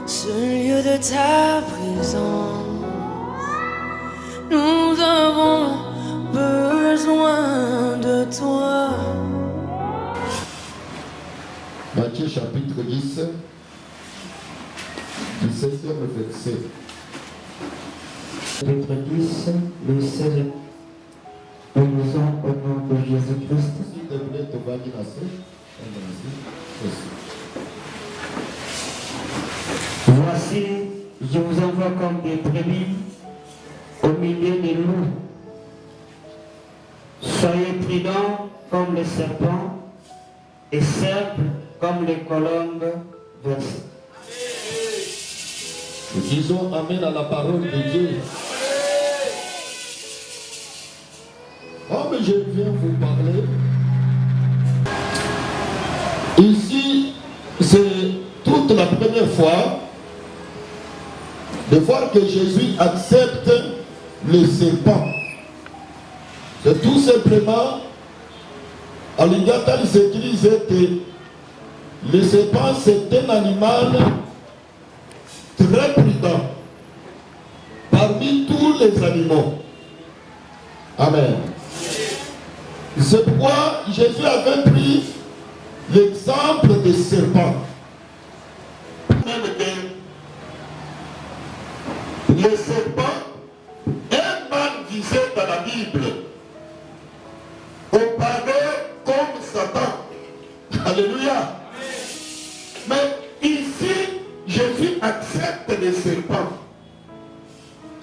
ce lieu de ta présence. Nous avons besoin de toi. Matthieu chapitre 10, 17e verset. Chapitre 10, le 16. Nous lisons au nom de Jésus-Christ. S'il te plaît, tu vas dire assez. Voici, je vous envoie comme des brebis au milieu des loups. Soyez prudents comme les serpents et simples comme les colombes versées. Disons Amen à la parole de Dieu. Comme je viens vous parler, ici, c'est toute la première fois de voir que Jésus accepte le serpent. C'est tout simplement, à l'Ingata, il s'écrit que le serpent, c'est un animal très prudent parmi tous les animaux. Amen. C'est pourquoi Jésus avait pris l'exemple des serpents. Le serpent est mal visé dans la Bible. On parlait comme Satan. Alléluia. Mais ici, Jésus accepte les serpents.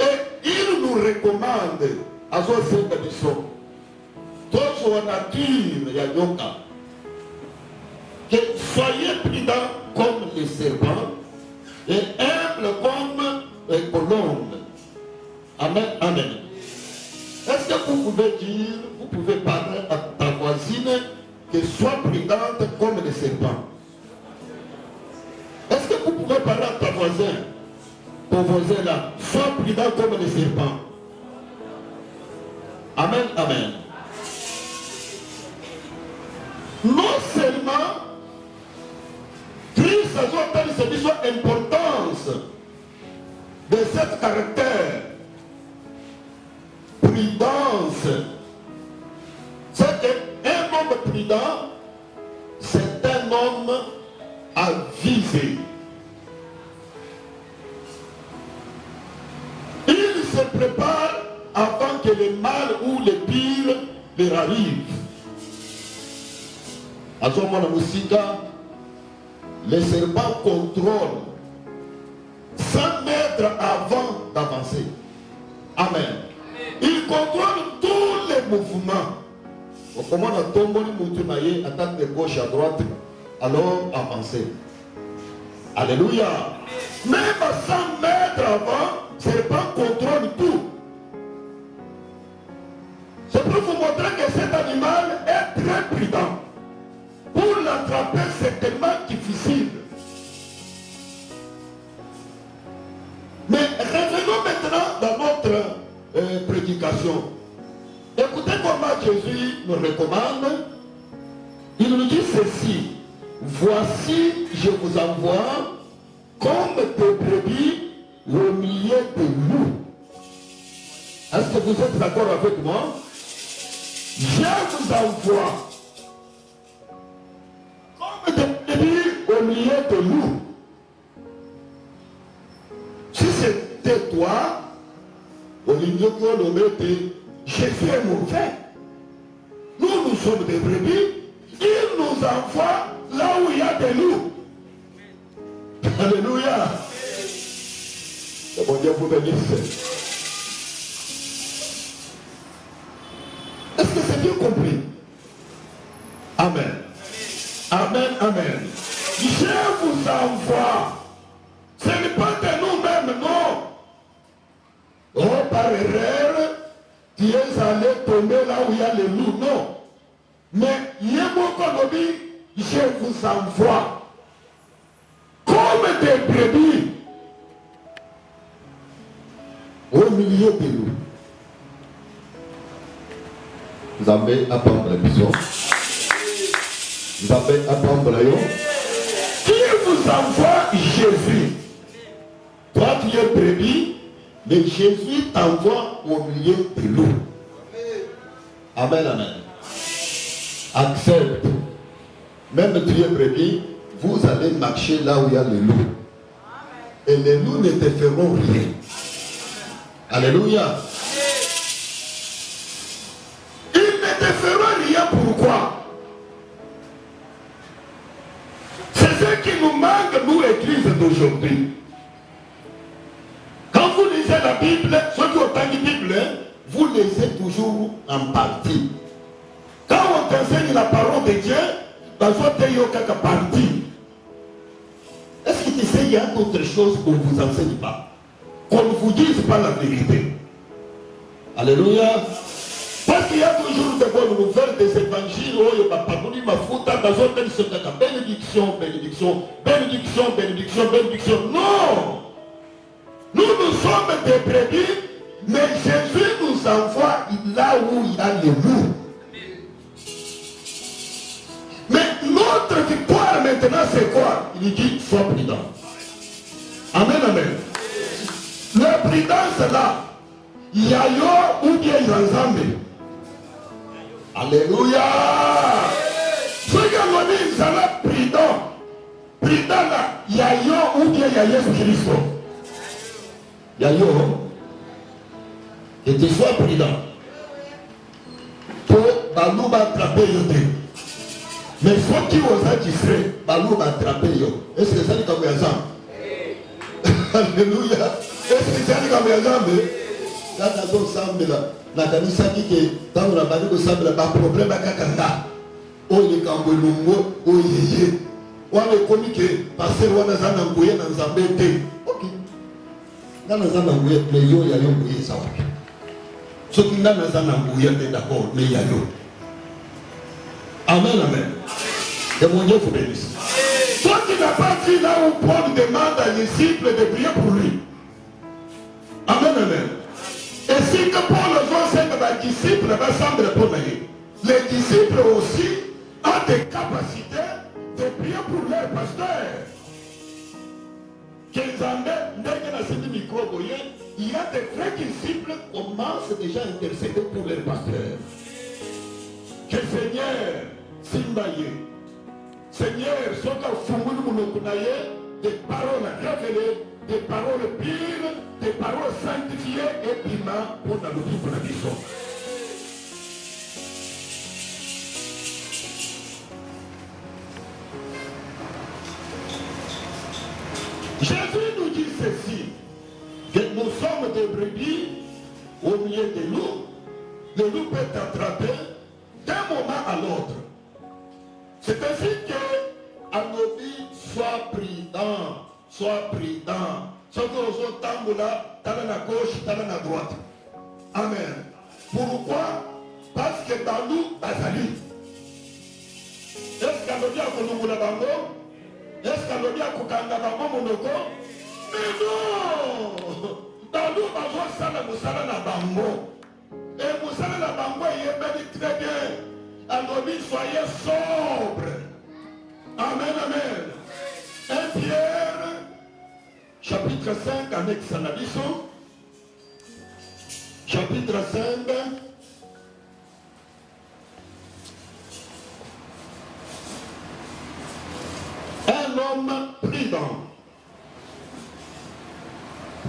Et il nous recommande à son service. Tous en nature, Yayoka, que soyez prudents comme les serpents et humbles comme les colombes. Amen, amen. Est-ce que vous pouvez dire, vous pouvez parler à ta voisine que sois prudente comme les serpents? Est-ce que vous pouvez parler à ta voisin, ton voisin là, sois prudent comme les serpents? Amen, amen. Non seulement Christ a donné l'importance de ce caractère, prudence. C'est qu'un homme prudent, c'est un homme avisé. Il se prépare avant que le mal ou le pire leur arrive. À ce moment, les serpents contrôlent 100 mètres avant d'avancer. Amen. Ils contrôlent tous les mouvements. Comment on a tombé le attaque de gauche à droite, alors avancer. Alléluia. Même à 100 mètres avant, les serpents contrôlent tout. C'est pour vous montrer que cet animal est très prudent. Pour l'attraper, c'est tellement difficile. Mais revenons maintenant dans notre prédication. Écoutez comment Jésus nous recommande. Il nous dit ceci. Voici, je vous envoie comme des brebis au milieu de loups. Est-ce que vous êtes d'accord avec moi? Je vous envoie comme des brebis au milieu de loups. Si c'était toi, au milieu de l'homme, Jésus est mauvais. Nous sommes des brebis. Il nous envoie là où il y a des loups. Alléluia. Le bon Dieu vous bénisse. Est-ce que c'est bien compris? Amen. Amen, amen. Je vous envoie. Ce n'est pas de nous-mêmes, non. Oh, par erreur, tu es allé tomber là où il y a les loups, non. Mais Yemokonobi, je vous envoie comme des brebis au milieu de loups. Vous avez apprendre la mission. Vous avez apprendre la Qui vous envoie Jésus. ses brebis, mais Jésus t'envoie au milieu de loups. Amen, amen. Accepte. Même tu es brebis, vous allez marcher là où il y a les loups. Et les loups ne te feront rien. Alléluia. Ils ne te feront rien. Pourquoi? C'est ce qui nous manque, nous, églises d'aujourd'hui. Quand vous lisez la Bible, ceux qui ont entendu la Bible, vous lisez toujours en partie. Quand on t'enseigne la parole de Dieu, quelque partie. Est-ce que tu sais, il y a d'autres choses qu'on ne vous enseigne pas? Qu'on ne vous dise pas la vérité. Alléluia. Parce qu'il y a toujours de bonnes nouvelles des évangiles. Bénédiction, bénédiction, bénédiction, bénédiction, bénédiction. Non! Nous sommes des brebis, mais Jésus nous envoie là où il y a les loups. Mais notre victoire maintenant, c'est quoi? Il dit, sois prudent. Amen, amen. La prudence là, il y a yo ou bien il y a ensemble. Alléluia. Ceux qui ont dit, ils sont prudents. Prudent là, il y a yo ou bien il y a Jésus-Christ. Il y a yo. Et tu sois prudent. Pour nous attraper yo. Mais ceux qui osent distraire, nous attraper yo. Est-ce que ça dit comme un exemple? Alléluia. Est-ce que ça dit comme un exemple? Là, nous ensemble là. La kanisa qui est dans la banque de sable, le problème à Kakanda. Oh, il est quand vous l'ongo, oh, yé. On est commis que, parce que on a un embouillé dans un bébé. Ok. Dans un embouillé, mais yo, il y a un embouillé, ça va. Ceux qui n'ont pas un embouillé, d'accord, mais il y a yo. Amen, amen. Et mon Dieu vous bénisse. Toi qui n'as pas dit là où Paul demande à les disciples de prier pour lui. Amen, amen. Et si que Paul enseigne les disciples, semble pour lui. Les disciples aussi ont des capacités de prier pour leur pasteur. Il y a des vrais disciples qui commencent déjà à intercéder pour leur pasteur. Que Seigneur, Simbaye, Seigneur, des paroles révélées, des paroles pires, des paroles sanctifiées et piment pour la vie pour la vision. Jésus nous dit ceci, que nous sommes des brebis au milieu des loups. Le loup peut t'attraper d'un moment à l'autre. C'est ainsi que à nos vies, sois prudent, sois prudent. Ce que nous entendons là, t'as à gauche, t'as à droite. Amen. Pourquoi? Parce que dans nous, Bazali. Est-ce qu'à l'audio à Kolumula Bango? Est-ce qu'à l'audio à Kukanga Bango Monoko? Mais non! Dans nous, Bazo Sala Moussala na Bango. Et Moussala na Bango, il est très bien. Alors, soyez sobres. Amen, amen. 1 Pierre, chapitre 5, annexe à la leçon. Chapitre 5. Un homme prudent.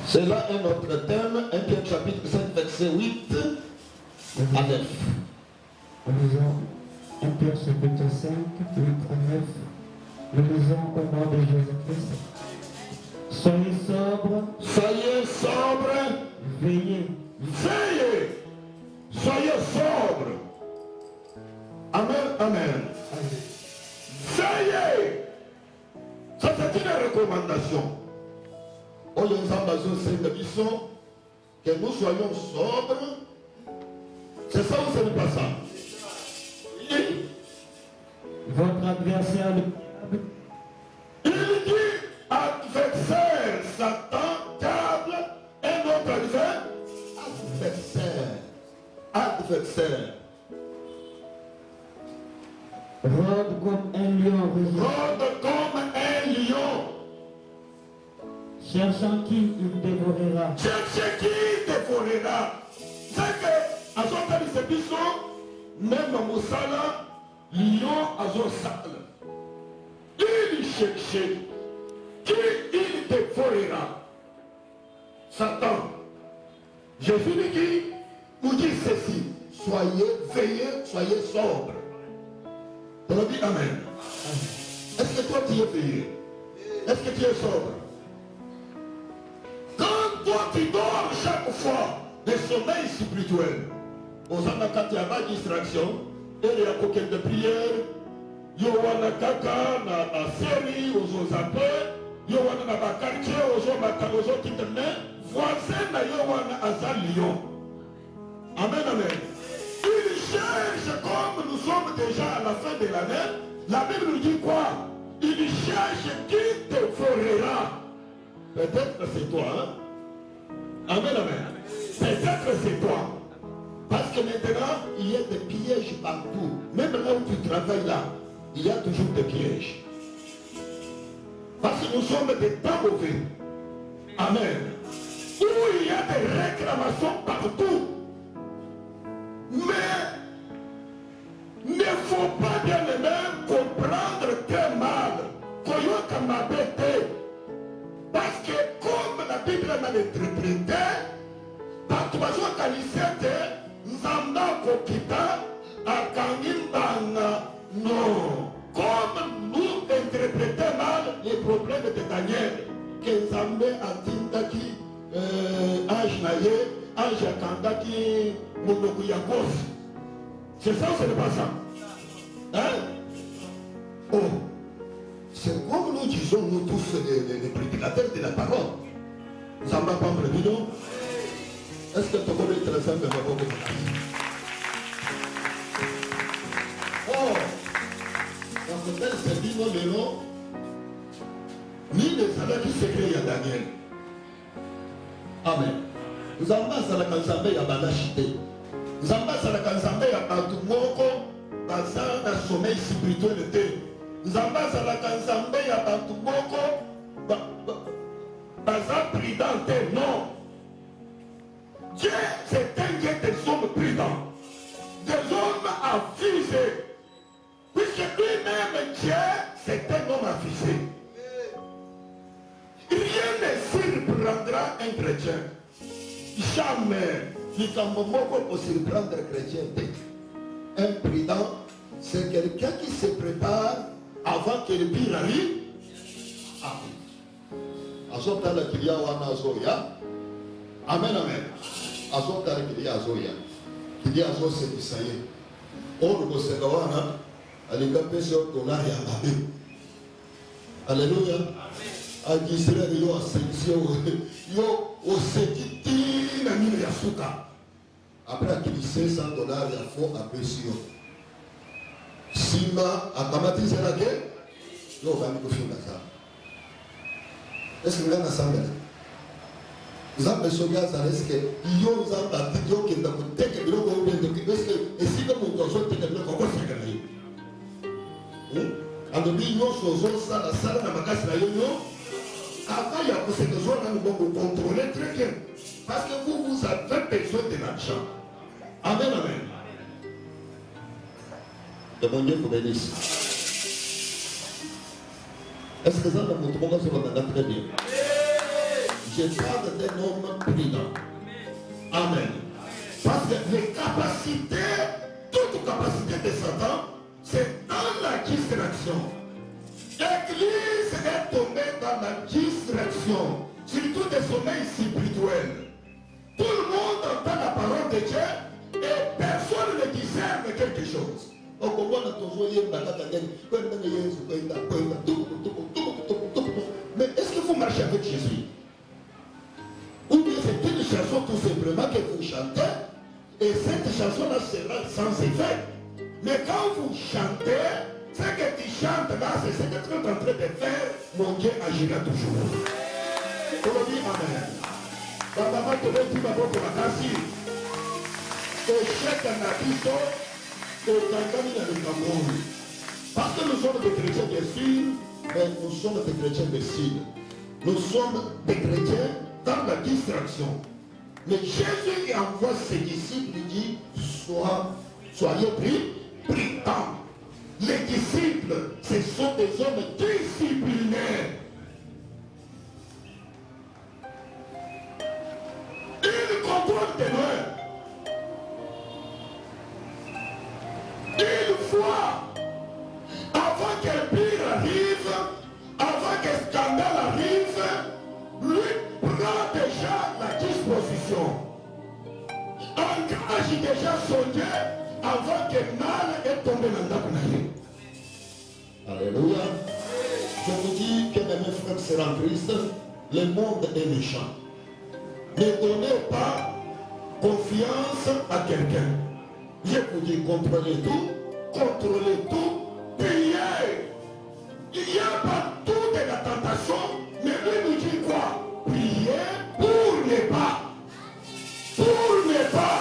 C'est là un autre thème. 1 Pierre, chapitre 5, verset 8 à 9. Nous lisons 1 Pierre chapitre 5, 8 à 9. Nous lisons au nom de Jésus-Christ. Soyez sobres. Soyez sobres. Veillez. Veillez. Soyez sobres. Amen, amen. Veillez. Ça c'est une recommandation. Que nous soyons sobres. C'est ça ou ce n'est pas ça? Oui. Votre adversaire, le diable. Il dit adversaire, Satan, diable, et notre adversaire. Adversaire. Rôde comme un lion rugissant. Rôde comme un lion. cherchant qui il dévorera. Cherchez qui dévorera. C'est que, à son temps de ce biso, même au Moussala, lion à son sale. Il cherchait qui il dévorera. Satan. Jésus nous dit ceci. Soyez veillés, soyez sobres. On a dit Amen. Est-ce que toi tu es veillé? Est-ce que tu es sobre? Quand toi tu dors chaque fois, le sommeil spirituel, aux quand il y a pas de distraction, il y a coquette de prière, il y a kaka, na série, aux appels, il y a na quartier, aux qui te met, voisin na yowana azal lion. Amen, amen. Il cherche, comme nous sommes déjà à la fin de l'année, la Bible nous dit quoi? Il cherche qui te dévorera. Peut-être que c'est toi, hein? Amen, amen. Peut-être que c'est toi. Parce que maintenant, il y a des pièges partout. Même là où tu travailles là, il y a toujours des pièges. Parce que nous sommes des temps mauvais. Amen. Où il y a des réclamations partout. Mais il ne faut pas bien les mêmes comprendre très mal. Parce que comme la Bible m'a interprété, Batubazo Kalisete, Nzamba Kokita, Akanimbanga, non. Comme nous interprétons mal les problèmes de Daniel, que Nzambe Atindaki, Ange Naye, Ange Akandaki, Monokuyakos. C'est ça ou ce n'est pas ça? Hein? Oh, c'est comme nous disons, nous tous, les prédicateurs de la parole. Zamba Pambre Bidon. Est-ce que tu connais très simple ma voix? Oh, dans ce tel c'est dit non, mais non. Ni ne savait qui secret à Daniel. Amen. Nous avons ça la Kanzambe à Balachité. Nous avons ça la Kanzambe à Bantumoko, dans un sommeil spirituel. Nous avons ça la Kanzambe à Bantumoko, dans un prudent. Non. Dieu, c'est un Dieu des hommes prudents, des hommes avisés. Puisque lui-même, Dieu, c'est un homme avisé. Rien ne surprendra un chrétien. Jamais. Il n'y a pas pour surprendre un chrétien. Un prudent, c'est quelqu'un qui se prépare avant que le pire arrive. Ah oui. Azotala qu'il y a wana azoya. Amen, amen. Azotala qu'il y a azoya. Qu'il y a azo c'est ça y est. On le sait wana. Alinga pesa $1 ya babe. Alléluia. Amen. Israël yo ascension yo osekiti na mine ya suka. Après qu'il sait $100 ya faux appréciation. Simba akamati zelake yo bani kufinga ça. Est-ce que vous avez ensemble? Vous avez besoin est-ce que yo vous avez dit yo que dans le texte de l'eau est-ce que si comme vous avez dit que vous avez fait alobi nyonso ozosala sala na makasi na yo avant ya kosekezwa na bongo contrôler très bien parce que vous avez besoin de l'argent. Amen, amen. Que mon Dieu vous bénisse. Est-ce que ça dans votre monde se va très bien? Je parle d'un homme prudent. Amen. Parce que les capacités, toute capacité de Satan, c'est dans la distraction. L'église est tombée dans la distraction, surtout des sommeils spirituels. Tout le monde entend la parole de Dieu et personne ne discerne quelque chose. Mais est-ce que vous marchez avec Jésus? Ou bien c'est une chanson tout simplement que vous chantez et cette chanson-là sera sans effet. Mais quand vous chantez, ce que tu chantes là, c'est ce que tu es en train de faire, mon Dieu agira toujours. On dit Amen. Baba te dit d'abord pour la casse. Et chaque nabiso, et quand dans le Cameroun. Parce que nous sommes des chrétiens de Sud, mais nous sommes des chrétiens de Sud. nous sommes des chrétiens dans la distraction. Mais Jésus envoie ses disciples, il dit, soyez prudents. Les disciples, ce sont des hommes disciplinaires. Ils contrôlent des loin. Ils voient, avant qu'un pire arrive, avant qu'un scandale arrive, lui prend déjà la disposition. Engage déjà son Dieu avant que mal ait tombé dans la vie. Alléluia. Je vous dis que mes frères c'est en Christ, le monde est méchant. Ne donnez pas confiance à quelqu'un. Je vous dis contrôlez tout, priez. Il n'y a pas tout de la tentation, mais lui nous dit quoi? Priez pour ne pas. Pour ne pas.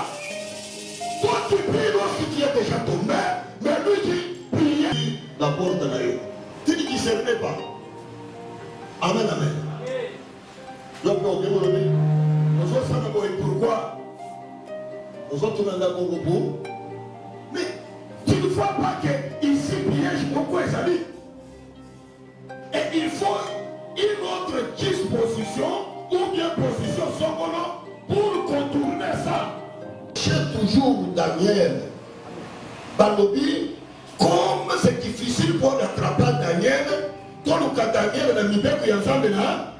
Toi tu pries lorsque tu es déjà tombé, mais lui dit priez. La porte de l'air. Tu ne discernais pas. Amen, amen. Pourquoi? Nous autres, on a beaucoup. Mais tu ne vois pas qu'ici piège beaucoup les amis. Et il faut une autre disposition ou bien position pour contourner ça. J'ai toujours Daniel. Balobi, comme c'est difficile pour attraper Daniel, dans le cas Daniel, on a mis bien qu'il y a ensemble là.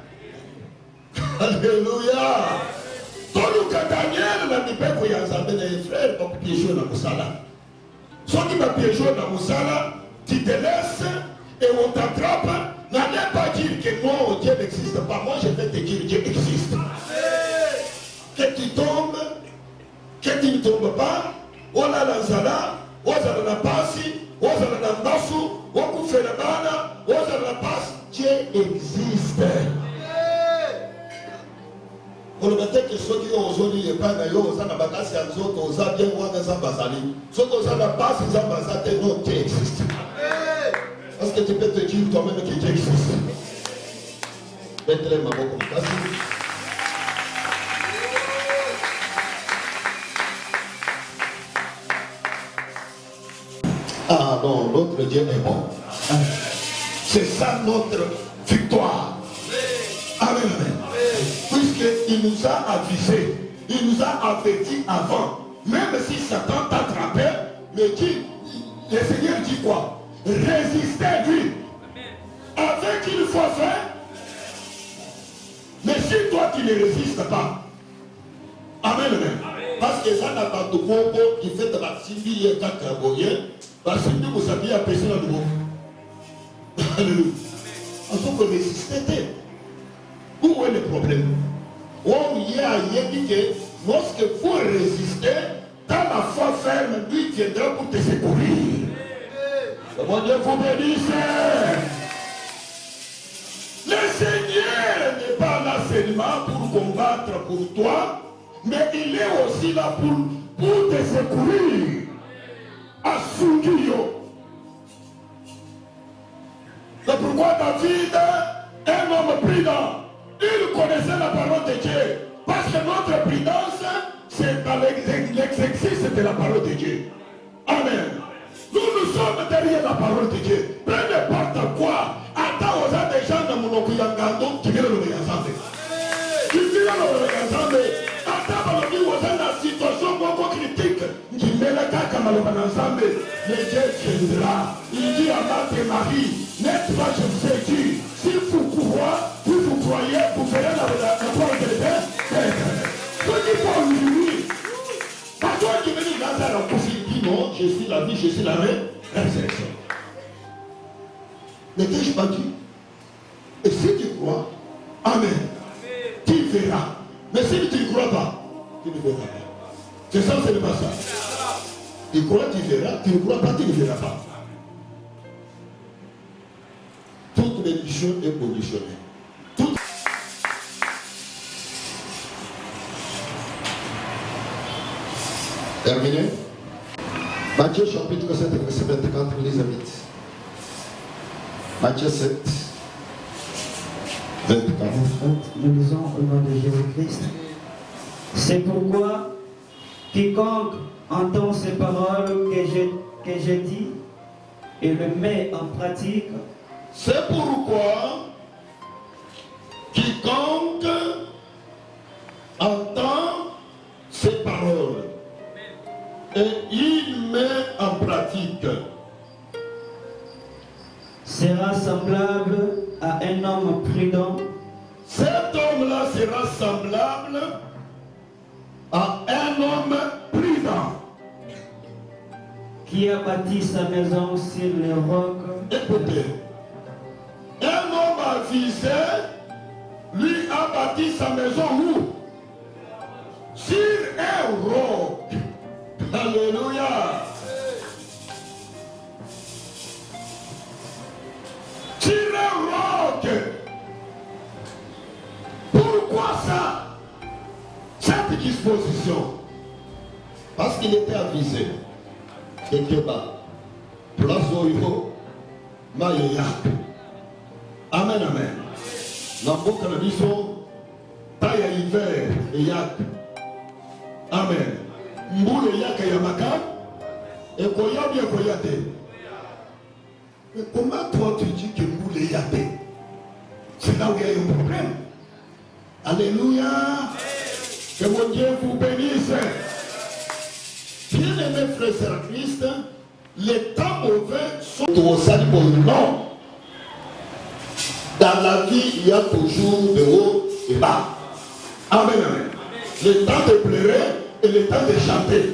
Alléluia. Dans le cas Daniel, on a mis bien qu'il y a ensemble les frères pour piéger dans le salon. Ceux qui m'ont piégé dans le salon, tu te laisses et on t'attrape. N'allez pas dire que non, Dieu n'existe pas. Moi, je vais te dire Dieu existe. Que tu tombes, que tu ne tombes pas, on a la zala, on a la passe, on a la basu, on fait la bana, on a la passe. Dieu existe. Pour le matin que ceux qui ont aujourd'hui et pas d'ailleurs, on a la bagasse et les autres, on a bien ou on a bazali. Ceux qui ont la passe, ils ont bazali, non, Dieu existe. Parce que tu peux te dire toi-même que Dieu existe. Mettez-les ma main comme ça. Ah non, notre Dieu est bon. C'est ça notre victoire. Amen, amen. Puisqu'il nous a avisés, il nous a avertis avant. Même si Satan t'attrapait, mais le Seigneur dit quoi? Résistez-lui. Avec une fois fait. Mais si toi tu ne résistes pas. Amen, amen. Parce que ça n'a pas de bon qui fait de la civile et cacaboyen. Parce que vous savez apaiser la nouveau. Alléluia. En tant que résister. Où est le problème? Lorsque vous résistez, dans la foi ferme, lui viendra pour te secourir. Mon Dieu vous bénisse. Le Seigneur n'est pas là seulement pour combattre pour toi, mais il est aussi là pour te secourir. Assudio. C'est pourquoi David, un homme prudent, il connaissait la parole de Dieu. Parce que notre prudence, c'est dans l'exercice de la parole de Dieu. Amen. Nous sommes derrière la parole de Dieu. Peu importe quoi. Attends aux gens des gens de mon okuyangando qui viennent le ensemble. Qui viennent le ensemble. Attends aux gens de la situation beaucoup critique. Qui met le cas comme le ensemble. Mais Dieu viendra. Il dit à Marthe et Marie, n'est-ce pas, je vous ai dit, si vous croyez, vous verrez la parole de Dieu. Ceux qui font lui, pas toi qui venez dans la poussière. Non, je suis la vie, je suis la résurrection. Ne t'ai-je pas dit? Et si tu crois, amen, tu verras. Mais si tu ne crois pas, tu ne verras pas. C'est ça, c'est pas ça. Tu crois, tu verras. Tu ne crois pas, tu ne verras pas. Toute bénédiction est conditionnée. Toute... Terminé? Matthieu chapitre 7, verset 24, lisez vite. Matthieu 7, 24. Nous lisons au nom de Jésus-Christ. C'est pourquoi quiconque entend ces paroles que je dis et le met en pratique, C'est pourquoi quiconque entend ces paroles et il met en pratique sera semblable à un homme prudent cet homme-là sera semblable à un homme prudent. qui a bâti sa maison sur le roc. Écoutez, un homme avisé, lui a bâti sa maison où? Sur un roc. Alléluia. Sur un roc. Pourquoi ça? Cette disposition. Parce qu'il était avisé. Ekeba, place oyo, mayeyak. Amen, amen. Namboka na biso, taya hiver, eyak. Amen. Mboule yak yamaka, ekoyabi ekoyate. Mais comment toi tu dis que mboule yate? C'est là où il y a un problème. Alléluia. Que mon Dieu vous bénisse. Bien-aimés frères et sœurs Christ, les temps mauvais sont au salut pour nous. Non. Dans la vie, il y a toujours de haut et bas. Amen, amen. Le temps de pleurer et le temps de chanter.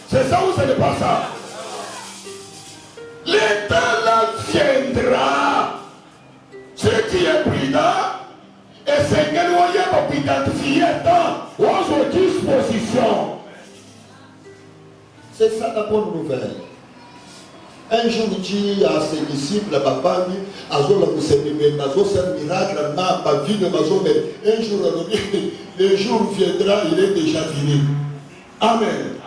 C'est ça ou ce n'est pas ça? Le temps là viendra. Ce qui est prudent et c'est que nous ayons identifié dans aux dispositions. C'est ça la bonne nouvelle. Un jour, il dit à ses disciples, à papa, un jour, le jour viendra, il est déjà fini. Amen.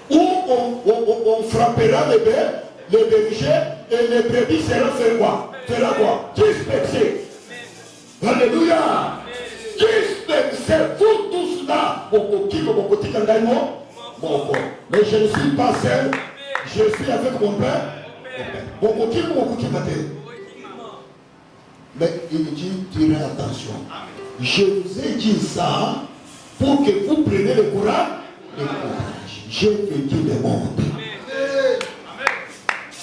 Où on frappera les bergers et les brebis seront fait quoi? Fera quoi? Dispersés. Alléluia. Dispersés. Vous tous là, mais je ne suis pas seul, je suis avec mon Père. Mais il dit, tirez attention. Je vous ai dit ça pour que vous preniez le courage. J'ai vaincu le monde.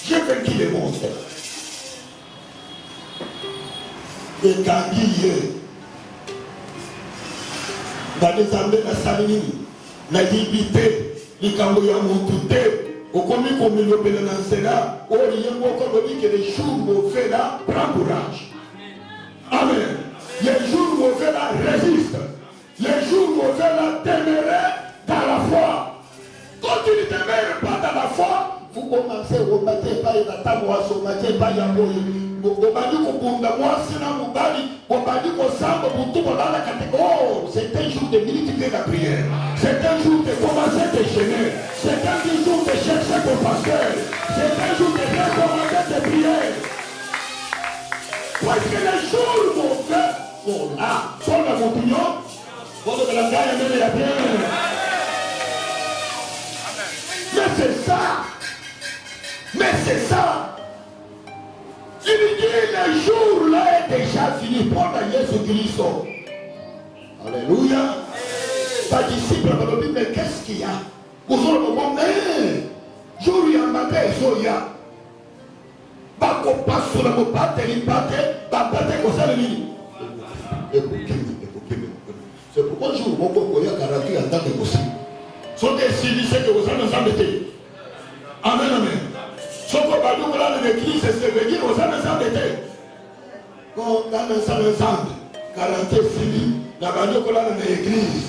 J'ai vaincu le monde. Et Gandhi, dans les armées de la Saline, la liberté, likambo ya mutu te okomi komilopela na nzela oyo moko lobi que les jours mauvais là prends courage. Amen. Les jours mauvais là résistent. Les jours mauvais là demeurez dans la foi. Quand tu ne demeures pas dans la foi, vous commencez au matin pas et à au matin pas ya moyi. Oh, c'est un jour de multiplier la prière. C'est un jour de commencer de jeûner. C'est un jour de chercher ton pasteur. C'est un jour de recommencer de prier. Parce que les jours mauvais sont là. Pour la opinion, votre langage est la bien. Mais c'est ça. Mais c'est ça. Il dit le jour là est déjà fini pour Jésus-Christ. Alléluia. Pas disciple m'ont dit mais qu'est-ce qu'il y a? Vous avez le moment mais jour il y a matin il y a pas qu'on passe sur le mot pas comme ça le mini. C'est pourquoi je vous montre qu'il y a caractère en tant que possible. Sont des civilisés que vous avez embêtés. Amen, amen. Ce qu'on va nous voir dans l'église, c'est ce venir aux âmes embêtés. Quand on a un ensemble, 40 civils, la radio qu'on a dans l'église.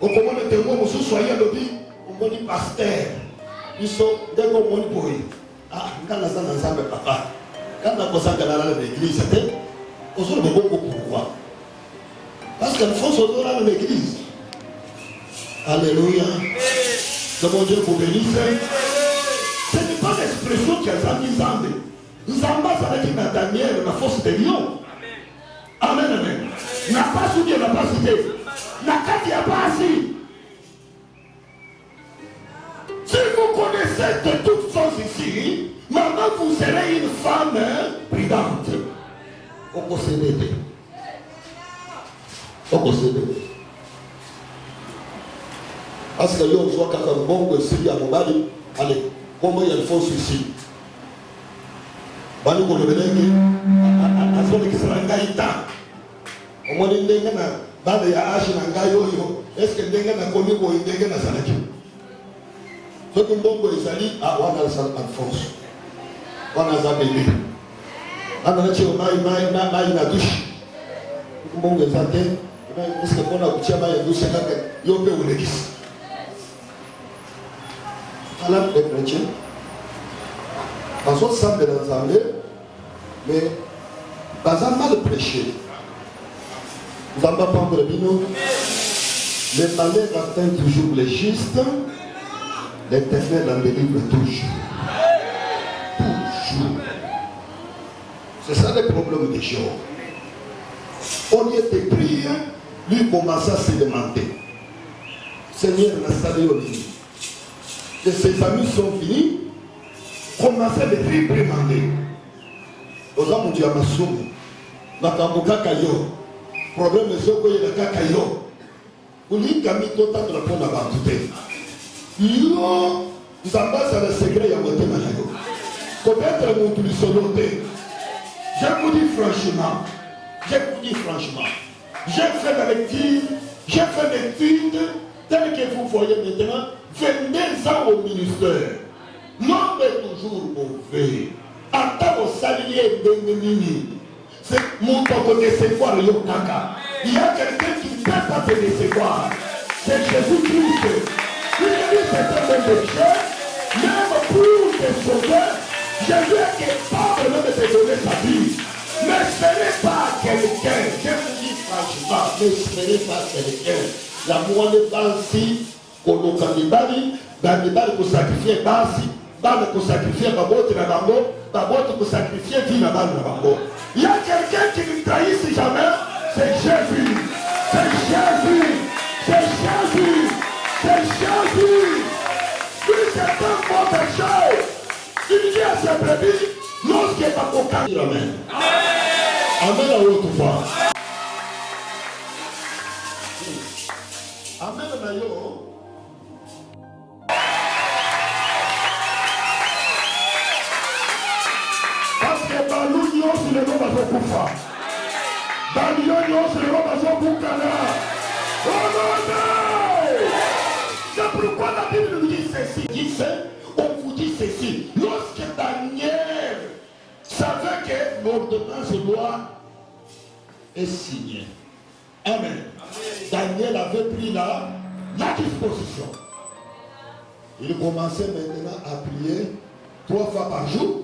Au moment de témoin, vous soyez lobby, on dit pasteur. Ils sont des bons pour eux. Ah, quand on a ensemble, papa. Quand on a posé dans l'église, c'était. On se retrouve beaucoup pourquoi? Parce qu'il faut se retrouver dans l'église. Alléluia. Que mon Dieu vous bénisse. Ce n'est pas l'expression qui a mis Zambé. Zamba, ça veut dire Daniel, la force des lions. n'a pas soutenu, n'a pas cité. N'a pas dit, n'a pas assis. Si vous connaissez de toutes choses ici, maintenant vous serez une femme prudente. Au possédé. Au possédé. Parce que l'on voit qu'un bon suicide à mon mari, allez, comment il faut suicide. Bani ko lobele ngi asole ki sala ngai ta o mo ndenga na baba ya ashi na ngai yoyo est-ce que ndenga na komi ko ndenga na salaki so ko mbongo isali wana sal en force wana za bébé ana na chio mai na douche mbongo zate est-ce que bona kuchia mai douche kaka yope ulekisi ala de chrétien. Dans son centre de l'Assemblée, mais pas un mal prêché. Nous n'avons pas prendre le bino. Les malheurs atteignent toujours les justes, l'Éternel en délivre toujours. Toujours. C'est ça le problème des gens. On y était prié, lui commença à se demander. Seigneur, la salle et ses amis sont finis. Commencez à les réprimander. Aux hommes du Amasoum, Nakambuka Kayo, problème de Zoko et le Kakayo. Vous dites qu'à mi-temps de la bonne aventure. Yo, nous avons le secret à monter Manayo. Peut-être nous utilisons l'autre. Je vous dis franchement, j'ai fait la lecture, j'ai fait l'étude, tel que vous voyez maintenant, 22 ans au ministère. L'homme est toujours mauvais. En tant que salier de c'est mon temps de décevoir le Yokaka. Il y a quelqu'un qui ne peut pas te décevoir. C'est Jésus-Christ. Il dit c'est un homme de Dieu, même pour te sauver, Jésus est capable même de te donner sa vie. N'espérez pas quelqu'un. Je vous dis franchement, n'espérez pas quelqu'un. La moindre basi, qu'on nous candidali, dans les balles pour sacrifier basi. Pour sacrifier Babote na Bango, Babote pour sacrifier vie na Bango. Il y a quelqu'un qui ne trahisse jamais, c'est Jésus. C'est Jésus. C'est Jésus. C'est Jésus. Lui, c'est un bon pécheur. Il dit à ses brebis, lorsqu'il est pas coquin, il amène. Amen à l'autre fois. Amen à l'autre. C'est pourquoi la Bible nous dit ceci. On vous dit ceci. Lorsque Daniel savait que l'ordonnance de loi est signée. Amen. Daniel avait pris la disposition. Il commençait maintenant à prier 3 fois par jour.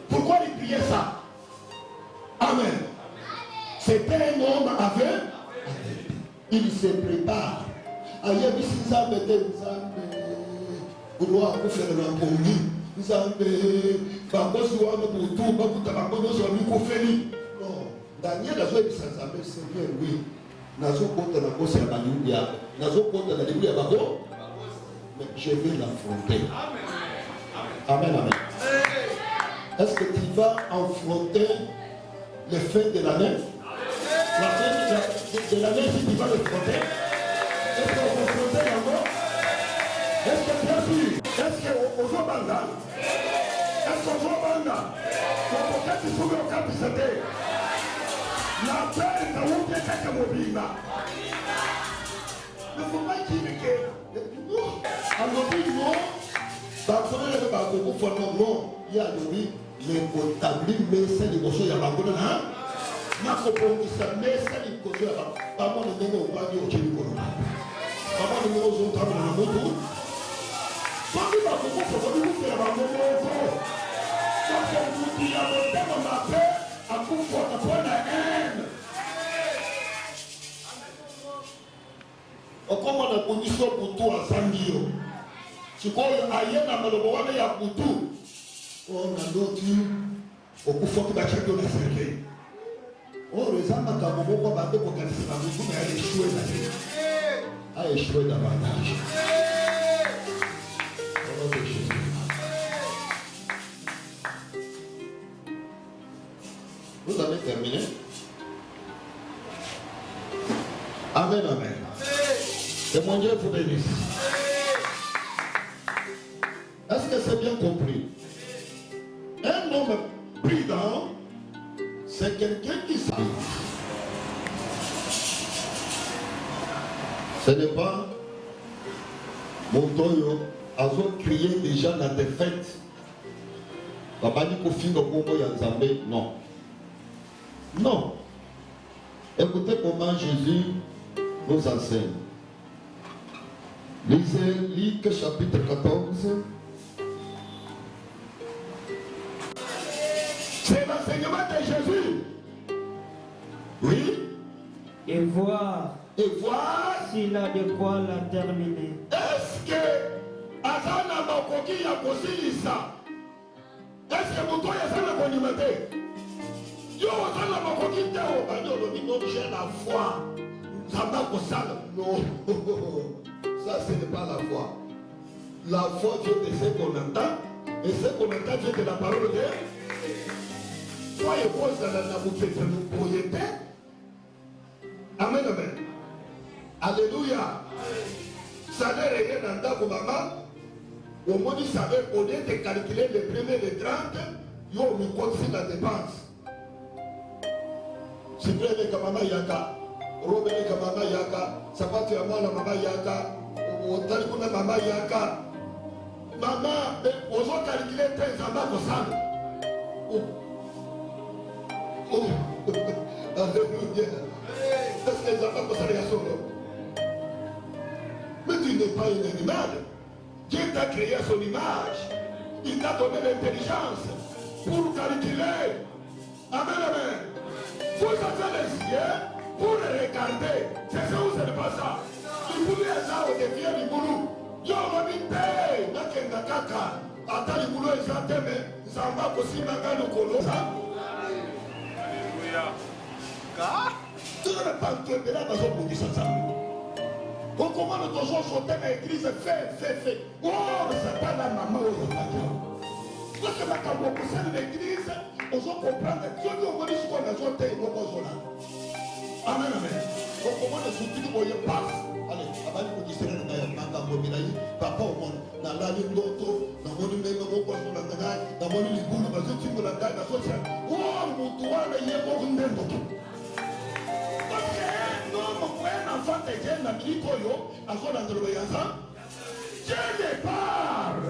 Pourquoi il priait ça? Amen. C'était un homme avec. Il se prépare. Aïe, si ça me dit, vouloir faire la bonne. Non. Daniel a joué sans saber, Seigneur, oui. Nazo compte la cause à Balouia. Nazo compte la Libye à Babo. Mais je vais l'affronter. Amen, amen. Est-ce que tu vas affronter les fêtes de l'année? La fête de l'année, si tu vas l'affronter. Est-ce qu'on va affronter là-bas? Est-ce que tu as vu? Est-ce qu'on joue banda? Est-ce qu'on joue banda? Pour que tu sois au cap de cette. La paix est à où tu es qu'à Mobina. Ne faut pas dire que. Non. Alors, non. Il y a les comptables, mais c'est les choses à la bonne. Je ne sais pas si c'est les choses à la bonne. Je ne sais pas si c'est les choses à la bonne. Je ne sais pas si c'est la bonne. Comment la condition pour toi à Sandio? Si on a un malobo wana ya kutu, on a d'autres au coup faut que tu aies cercueil. Oh, les eza makambo moko bande kokanisa na motu me aéchoué na ye aéchoué davantage. Au nom de Jésus. Vous avez terminé? Amen, amen. Que mon Dieu vous bénisse. Est-ce que c'est bien compris? Un homme prudent, c'est quelqu'un qui sait. Ce n'est pas mon toyo, a crié déjà dans des fêtes. Non. Non. Écoutez comment Jésus nous enseigne. Lisez Luc chapitre 14. C'est l'enseignement de Jésus. Oui. Et voir s'il a de quoi la terminer. Est-ce que Azana Makoki a Kosilisa? Est-ce que Moutoya Sana Konimate? Yo Azana Makoki Teo Banyolo Bino, j'ai la foi. Zamba Kosala. Non. Ça ce n'est pas la foi. La foi vient de ce qu'on entend. Et ce qu'on entend vient de la parole de Dieu. Soyez posés dans la boutique de nous projeter. Amen, amen. Alléluia. Ça n'est rien dans ta maman. Au moins, il savait, au lieu de calculer les premiers de 30, il y a une compte sur la dépense. Si vous voulez que maman yaka, Robert que maman yaka, ça va tuer moi la maman yaka, ou talibuna maman yaka. Maman, aux autres calculer 15 ans pour ça. Oh, alléluia. Est-ce que les enfants pour ça les assurer? Mais tu n'es pas une animal. Dieu t'a créé à son image. Il t'a donné l'intelligence pour calculer. Amen, amen. Vous avez les yeux pour les regarder. C'est ça ou ce n'est pas ça? Il voulait ça au défi du boulot. Yo, on dit, n'a kaka. Attends, le boulot est santé, mais ça va aussi maintenant le colo. Alléluia. Tu ne pas que de là, dans pour dire ça. On commande toujours sauter dans l'église, fait. Oh, c'est pas la maman ou le papa. Parce que quand on possède l'église, on doit comprendre. Si on dit ce qu'on a sauté, on va là. Amen, amen. On commande sauter, on y passe. Allez, avant de dire ça, papa au monde, dans la ligne d'auto, dans mon numéro, dans mon poisson, dans mon liboule, dans mon type de la taille, dans son chien. Oh, mon toit, il y a beaucoup de monde. Un enfant de Dieu n'a plus koyo, à son endroit, Dieu départ.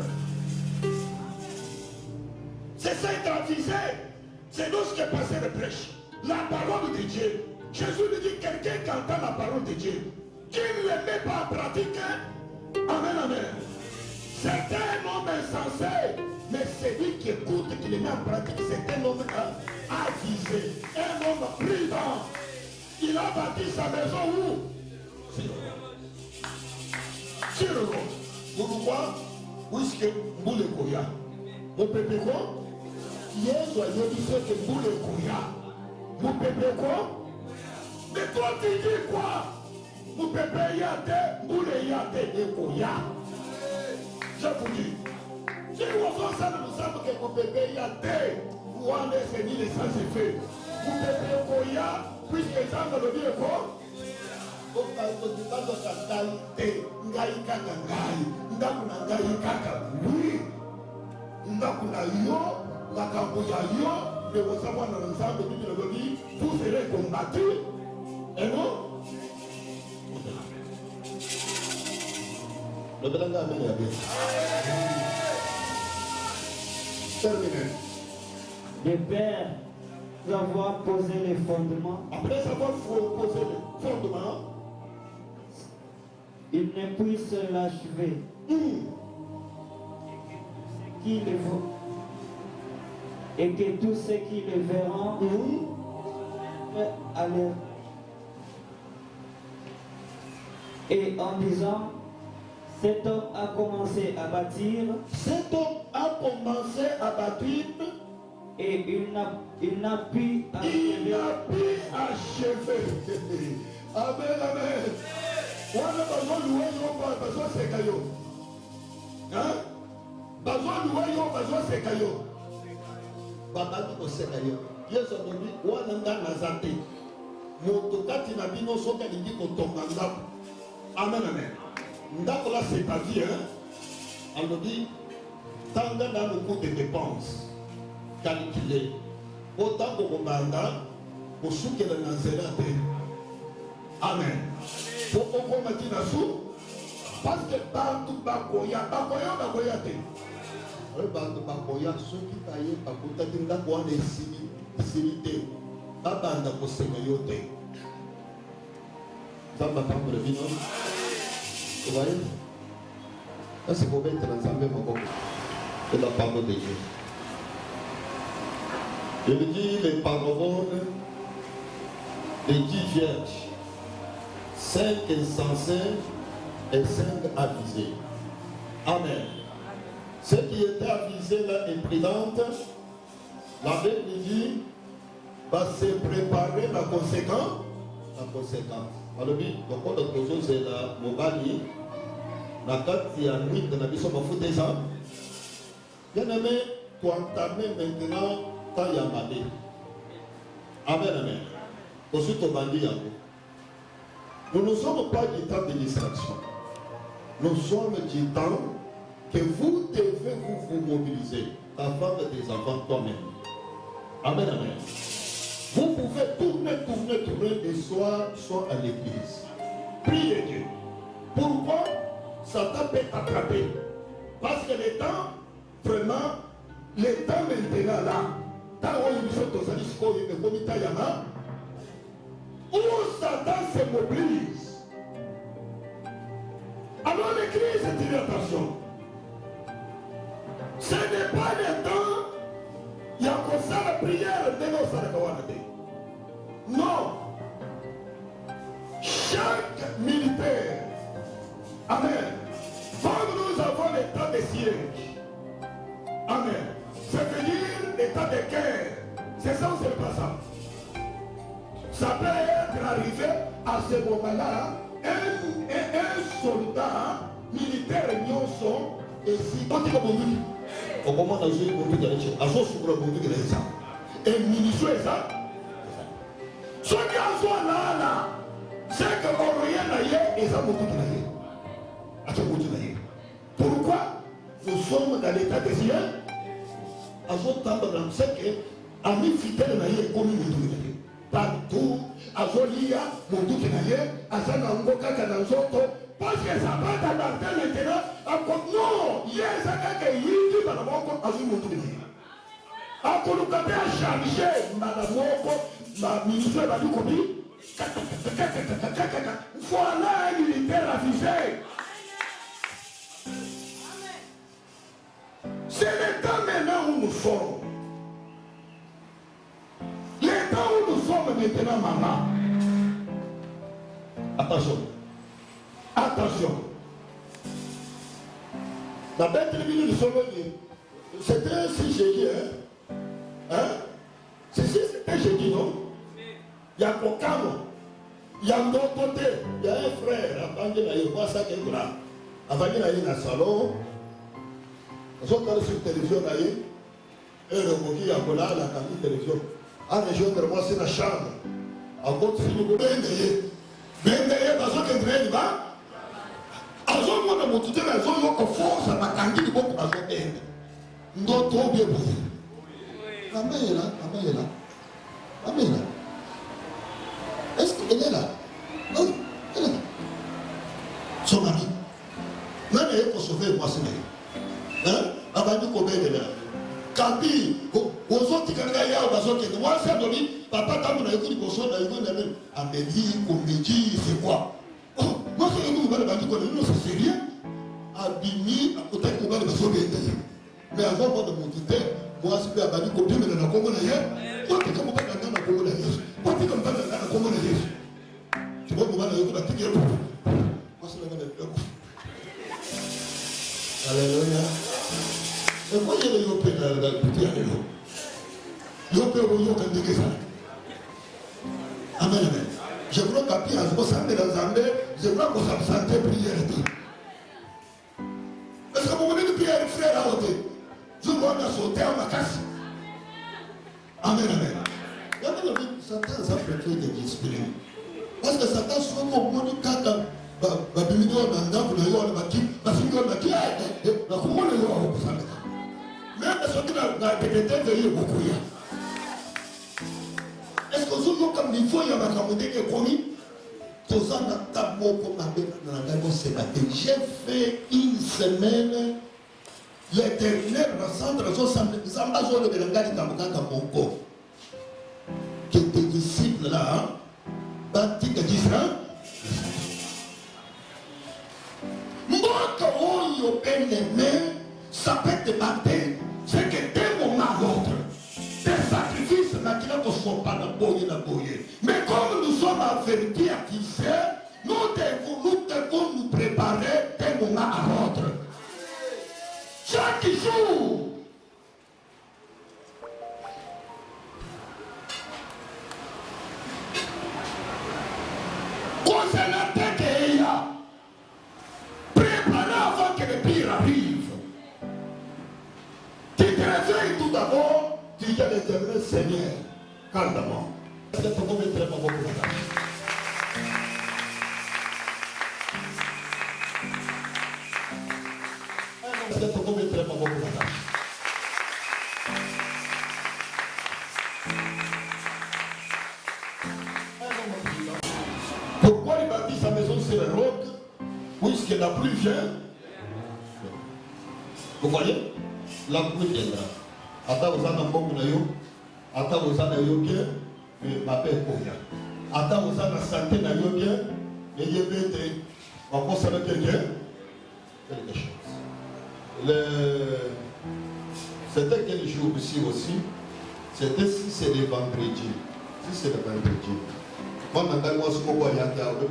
C'est ça traduisé. C'est nous ce qui est passé le prêche. La parole de Dieu. Jésus lui dit quelqu'un qui entend la parole de Dieu, qui ne le met pas en pratique. Amen, amen. C'est un homme insensé, mais celui qui écoute et qui le met en pratique, c'est un homme avisé, un homme prudent. Il a bâti sa maison où? Sur le roc. Pourquoi? Puisque Boule Koya. Mon pépé quoi? Yesu a dit que Boule Koya. Mon pépé quoi? Mais toi tu dis quoi? Mon pépé yate, Boule yate et Koya. Je vous dis. Si vous faites ça, nous savons que mon pépé yate. Ou en est ni les sans effet. Mon pépé Koya. Puisque ça me le dit quoi? Oui. Vous serez combattus. Et non? Le Belanga a bien. Terminé. Les pères, avoir posé les fondements. Après avoir posé les fondements, ils ne puissent l'achever. Qui le voient, et que tous ceux qui le verront aller. Et en disant, cet homme a commencé à bâtir. Cet homme a commencé à bâtir. Et il n'a pu achever. cheveux. Amen, amen. Wana bazwa loué yo, bazwa seka yo. Hein? Bazwa loué yo, bazwa seka yo. Babaki ko seka yo. Yesu alobi wana nga naza te. Moto kati na bino soki alingi kotonga ndako. Amen, amen. Ndako là c'est ta vie, hein? Alobi tanga na beaucoup de dépenses calculées. Autant pour Banda, pour soukela na nzela te. Amen. Pour okoma tina sou, parce que bantu bakoya te. Bantu bakoya soki taye bakota tinda kwa nesili te. Babanda koseka yo te. Bamba pambre vino. Vous voyez? Là c'est pour mettre ensemble mon boc. C'est la parole de Dieu. Je me dis les paroles de 10 vierges, 5 insensés et 5 avisés. Amen. Ceux qui étaient avisés là et prudentes, la Bible dit, va se préparer la conséquence. La conséquence. Alors, donc, l'autre chose, c'est la mobali. La carte, il y a nuit de la mission, on fout des gens. Bien aimé, tu entamer maintenant ta yamade. Amen, amen. Ensuite, on va dire, nous ne sommes pas du temps de distraction. Nous sommes du temps que vous devez vous mobiliser avant des enfants toi-même. Amen, amen. Vous pouvez tourner et soit à l'église. Priez Dieu. Pourquoi Satan peut t'attraper? Parce que le temps, vraiment, le temps maintenant là, où Satan se mobilise. Alors l'église dit attention. Ce n'est pas le temps, il y a comme ça la prière de nos salakawanate. Non. Chaque militaire, amen, comme nous avons l'état de siège, amen, ça veut dire l'état de guerre. C'est ça ou c'est pas ça? Ça peut être arrivé à ce moment-là, un soldat militaire nyonso et si quand il a bondu, au moment où il a bondu de l'échec, à son souffle bondu de l'échec, et munition est ça. Ce qui a soit là, c'est que l'Orient n'a pas et ça bondu de l'échec. Pourquoi nous sommes dans l'état de ciel? À son temps, c'est que ami fidèle n'a pas commis bondu de l'échec. Partout, à Zolia, Moudou Kenaye, à Sanangoka Kananzoto, parce que ça va t'adapter maintenant, encore non, il y a ça qui est dans la mort, à Moudou Kenaye. À Kolukate a chargé, Madame Moko, ma ministre va nous copier. Voilà un militaire avisé. C'est le temps maintenant où nous sommes. Les temps où nous sommes maintenant, maman. Attention. Attention. La bête de l'île du Soleil, c'était un si jeudi, hein? C'était jeudi, non? Il y a Kokamo. Il y a un autre côté. Il y a un frère. Avant de aller voir ça, qu'il y a. Avant de aller dans le salon, ils sont allés sur la télévision, et le moquis a volé la camille télévision. À rejoindre moi c'est la chambre. À côté si nous pouvons bender parce que André va. Alors moi dans mon tout la zone yo force à matangi beaucoup à zone bende. Ndo to bien posé. Amen là. Amen là. Est-ce qu'elle est là? Non, elle est là. Son mari. Même elle pour sauver moi c'est hein? Abandi ko bende là. Kapi, aux kanga yao bazoke, moi c'est Doni, papa tamu na yoko liboso na yoko na même, amélie, comédie, c'est quoi? Oh, moi c'est nous va le bandi qu'on non c'est sérieux. Abimi, peut-être qu'on va le bazoke. Mais avant moi de mon tuteur, moi c'est bien bandi qu'on dit mais na Congo na yé. Toi tu comme pas dans na Congo na yé. Toi tu comme pas dans na Congo na yé. Tu vois comment na yoko na tigre. Moi c'est la même. Alléluia. Et moi, je vais vous faire dans le petit anneau. Je vais vous faire dans le petit Amen, amen. Je crois qu'à Pierre, je crois qu'on s'absentait prière. Est-ce que vous voulez que Pierre frère à côté? Je vois qu'on a sauté à ma casse. Amen, amen. Satan, ça peut être des disciplines. Parce que Satan, souvent, au moins de 4 est-ce que vous comme il faut y a j'ai fait une semaine l'éternel rassemble que tes disciples là bâtis que d'Israël ça peut te battre, c'est que d'un moment à l'autre, des sacrifices ne sont pas la boye. Mais comme nous sommes avertis à qui c'est, nous devons nous préparer d'un moment à l'autre. Chaque jour. Concernant tes qu'il y a, préparez avant que le pire arrive. Tu te réveilles tout d'abord, tu dis à l'Éternel Seigneur, calmement. Pourquoi il bâtit sa maison sur le roc, puisque la pluie vient? Vous voyez? La pluie viendra. Ata osana mbongo na yo, ata osana yo bien, mais ma paix pour rien. Ata osana santé na yo bien, mais y bête, on concerne quelqu'un, quelque chose. C'était quel jour aussi? C'était si c'est le vendredi. Si c'est le vendredi. Moi, maintenant, moi,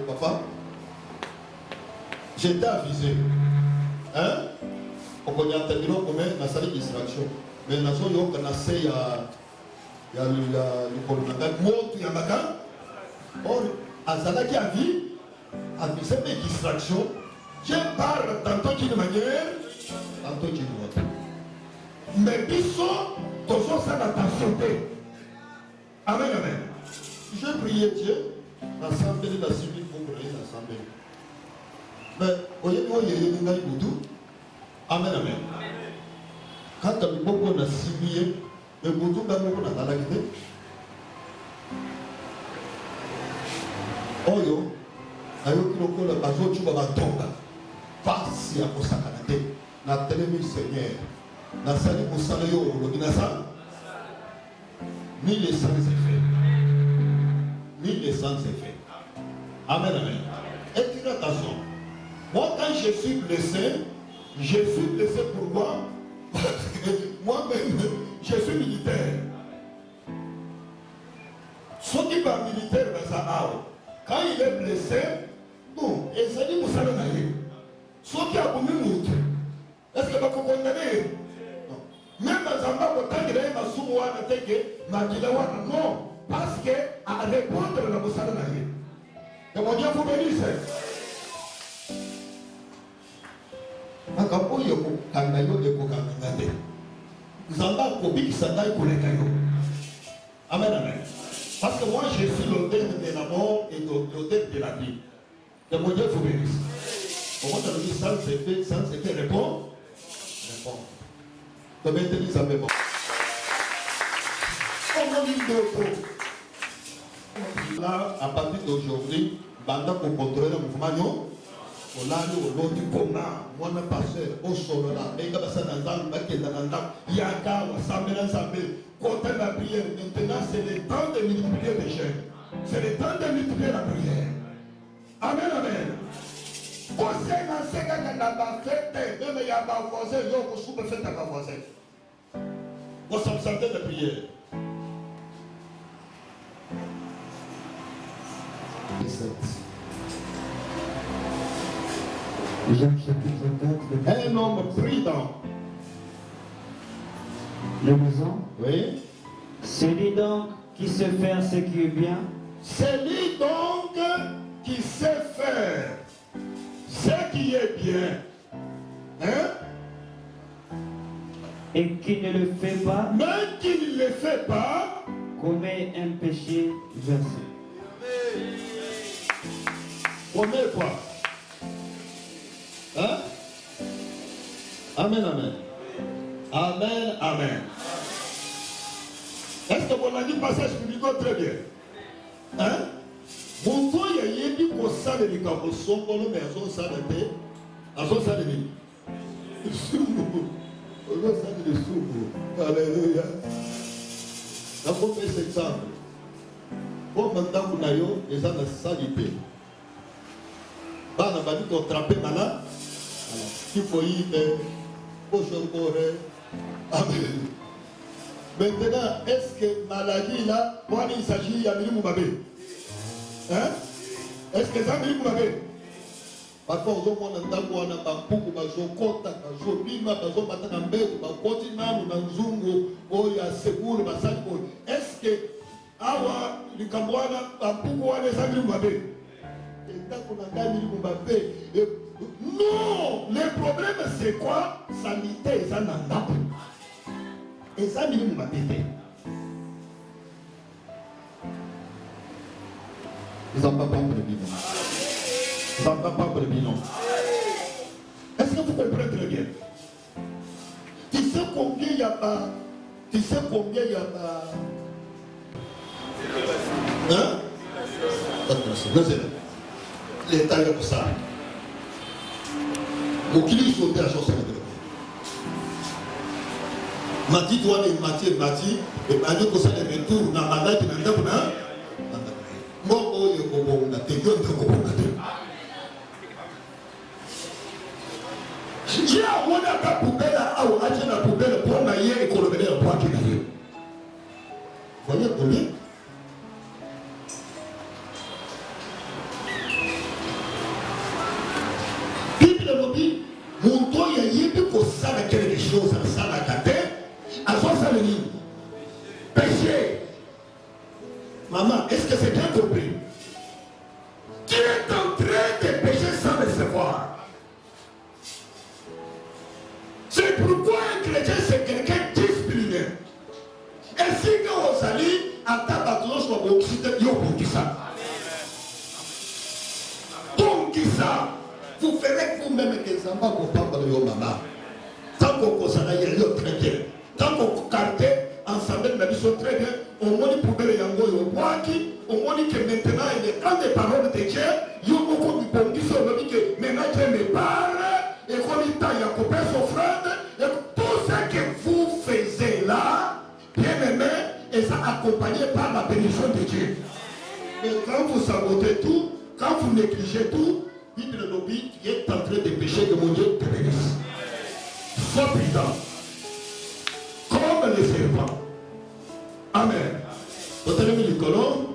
papa, j'étais avisé. Hein? On connaît un terminal comme dans sa distraction. Mais nous avons eu le colonel. Moi, tu y a or, Azala qui a vu, c'est mes distractions. Je parle tantôt d'une manière, tantôt d'une autre. Mais bisous, toujours ça dans ta santé. Amen, amen. Je priais Dieu, l'assemblée de la civile pour prier l'assemblée. Mais, voyez, il y a un boudou. Amen, amen. Quand tu as beaucoup de civils, le boudou n'a pas de la Oyo, ayoki lokola bazo chuba batonga. Pasi ya kosakana te. Na telemi Seigneur. Na sali kosala yo lobi na sa. Ni les sans effet. Ni les sans effet. Amen, amen. Et tu attention. Moi, quand je suis blessé pourquoi? Parce que moi-même, je suis militaire. Ceux qui sont militaires, quand il est blessé, bon, et ça dit pour ça le naïf. Ceux qui ont commis est-ce que vous condamnez? Même dans un bas, quand il est non, parce que à répondre à la boussole naïf. Et mon Dieu vous bénisse. Amen, amen. Parce que moi je suis l'auteur de la mort et l'auteur de la vie. Que mon Dieu vous bénisse. Comment tu as dit sans effet, répond? Répond. Tu maintenir ça même. Là, à partir d'aujourd'hui, pendant qu'on contrôle le mouvement, on a l'autre commun, moi le pasteur, au sol là, et comme ça dans le bac et dans le yaka, ensemble, quand la prière, maintenant c'est le temps de multiplier les jeunes. C'est le temps de multiplier la prière. Amen, amen. Conseil dans ce cas qu'on n'a pas fait, même il y a pas voisin, il y a un soupe fait à pas voisin. Vous s'absentez de prière. Jacques chapitre 4. Un homme prudent. Le maison. Oui. Celui donc qui se fait ce qui est bien. C'est lui donc qui sait faire ce qui est bien. Hein? Et qui ne le fait pas, Même qui ne le fait pas, commet un péché versé. commet quoi? Hein? Amen, amen. Amen, amen. Est-ce que vous avez dit passage biblique très bien? Hein? Mon toit, il y a dit qu'on s'allait les cabots, son bon mais à son salaire, à son salaire. Alléluia. D'abord, cet exemple. Pour maintenant, vous n'avez pas de salité. Bah, on a dit qu'on trappait maintenant. Il faut y aller. Amen. Maintenant, est-ce que maladie là, il s'agit de Yamini Moubabe? Hein? Est-ce que ça Yamini Moubabe? Parfois, on a un temps où on a un peu de kota, bima, batana mbegu, bakoti nanu na nzungu, oya seguru, basali boy. Est-ce que awa likambwana ampuko wale Yamini Moubabe? Non, le problème c'est quoi? Sanité, ça n'a pas. Et ça, il m'a pété. Ils n'ont pas compris le bilan. Ils n'ont pas compris le bilan. Est-ce que vous comprenez très bien? Tu sais combien il y a pas? Tu sais combien il y a pas? Hein? L'État est comme ça. Pour qu'il y saute à chose. Mati doit les mati et mati pour ça les retours dans ma vie dans le temps moi oh le bobo na te yon te bobo na te ya wana ka poubelle au aje na poubelle pour na yé et colomer le bois qui na yé voyez combien Bible le lobby mon toit ya yé pour ça la quelque chose ça la carte à quoi ça veut dire? Péché. Maman, est-ce que c'est bien compris? Tu es en train de pécher sans le savoir. C'est pourquoi un chrétien, c'est quelqu'un discipliné. Et si quand on s'allie, à ta bâton, je vais vous ça. Donc, ça, vous ferez vous-même que les enfants comprennent de your maman. Tant qu'on s'en aille, il est très bien. Tant qu'on cartait ensemble, la vie sont très bien, on m'a dit pour les yango et au bois qui, on m'a dit que maintenant, il est quand des paroles de Dieu, il y a beaucoup de bon qui sont dit que maintenant Dieu me parle, et comme il t'a coupé son frère, et tout ce que vous faisiez là, bien aimé, et ça accompagné par la bénédiction de Dieu. Mais quand vous sabotez tout, quand vous négligez tout, Bible nous dit qu'il est en train de pécher que mon Dieu te bénisse. Sois prudent. Comme les serpents. Amen. Vous avez mis le colon.